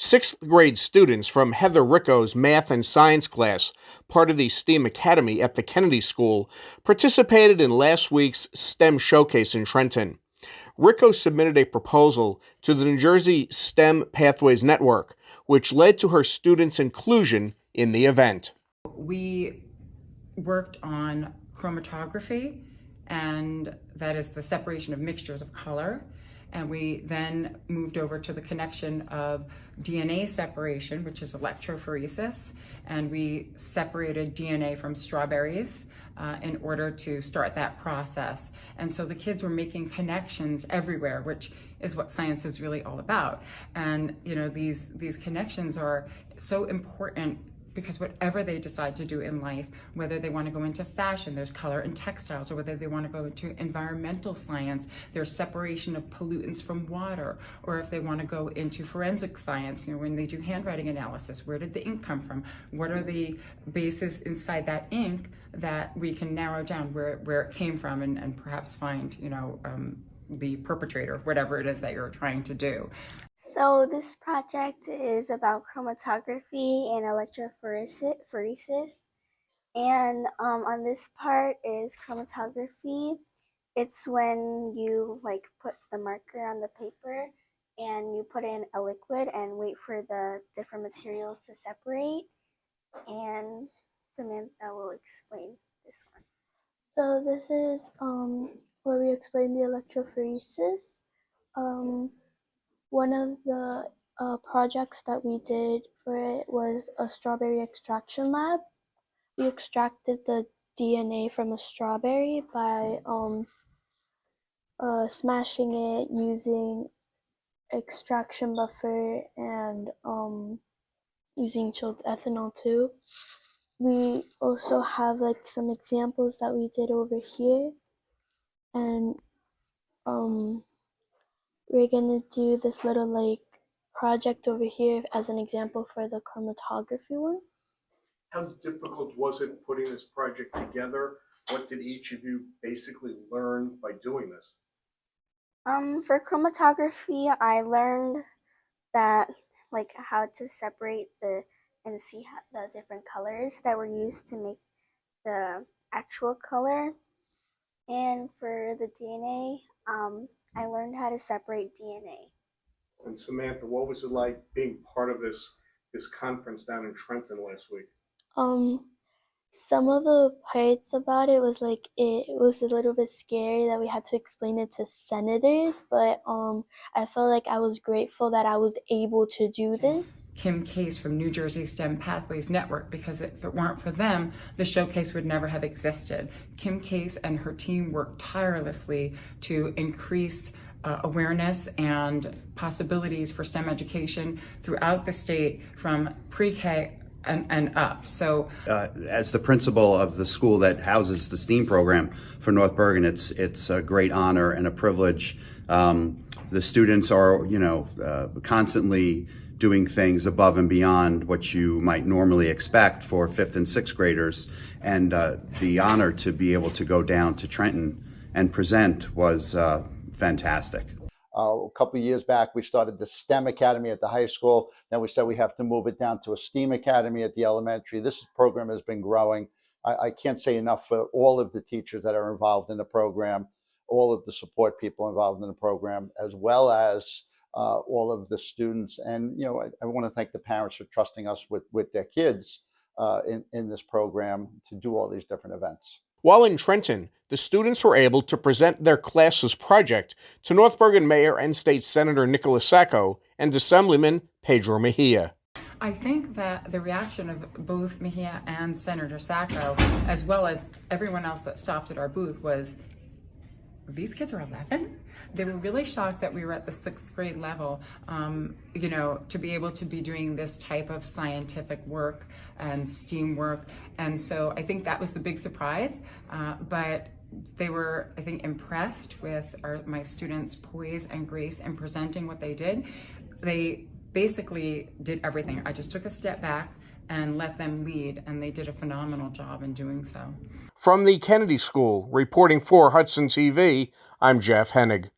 Sixth grade students from Heather Ricco's math and science class, part of the S.T.E.M Academy at the Kennedy School, participated in last week's S.T.E.M showcase in Trenton. Ricco submitted a proposal to the New Jersey S.T.E.M Pathways Network, which led to her students' inclusion in the event. We worked on chromatography, and that is the separation of mixtures of color. And we then moved over to the connection of DNA separation, which is electrophoresis. And we separated DNA from strawberries in order to start that process. And so the kids were making connections everywhere, which is what science is really all about. And these connections are so important because whatever they decide to do in life, whether they want to go into fashion, there's color and textiles, or whether they want to go into environmental science, there's separation of pollutants from water, or if they want to go into forensic science, when they do handwriting analysis, where did the ink come from? What are the bases inside that ink that we can narrow down where it came from and perhaps find, the perpetrator, whatever it is that you're trying to do. So this project is about chromatography and electrophoresis. And on this part is chromatography. It's when you put the marker on the paper and you put in a liquid and wait for the different materials to separate. And Samantha will explain this one. So this is where we explain the electrophoresis. One of the projects that we did for it was a strawberry extraction lab. We extracted the DNA from a strawberry by smashing it using extraction buffer and using chilled ethanol too. We also have some examples that we did over here, and we're gonna do this little project over here as an example for the chromatography one. How difficult was it putting this project together? What did each of you basically learn by doing this? For chromatography, I learned that how to separate and see the different colors that were used to make the actual color. And for the DNA, I learned how to separate DNA. And Samantha, what was it like being part of this conference down in Trenton last week? Some of the parts about it was it was a little bit scary that we had to explain it to senators, but I felt like I was grateful that I was able to do this. Kim Case from New Jersey S.T.E.M Pathways Network, because if it weren't for them, the showcase would never have existed. Kim Case and her team worked tirelessly to increase awareness and possibilities for STEM education throughout the state from pre-K and up. So as the principal of the school that houses the S.T.E.M program for North Bergen, it's a great honor and a privilege. The students are, constantly doing things above and beyond what you might normally expect for 5th and 6th graders. And the honor to be able to go down to Trenton and present was fantastic. A couple of years back, we started the S.T.E.M Academy at the high school. Then we said we have to move it down to a S.T.E.M Academy at the elementary. This program has been growing. I can't say enough for all of the teachers that are involved in the program, all of the support people involved in the program, as well as all of the students. And, I want to thank the parents for trusting us with their kids in this program to do all these different events. While in Trenton, the students were able to present their class's project to North Bergen Mayor and State Senator Nicholas Sacco and Assemblyman Pedro Mejia. I think that the reaction of both Mejia and Senator Sacco, as well as everyone else that stopped at our booth, was, these kids are 11? They were really shocked that we were at the 6th grade level, to be able to be doing this type of scientific work and STEAM work. And so I think that was the big surprise, but they were, I think, impressed with my students' poise and grace in presenting what they did. They basically did everything. I just took a step back and let them lead, and they did a phenomenal job in doing so. From the Kennedy School, reporting for Hudson TV, I'm Jeff Hennig.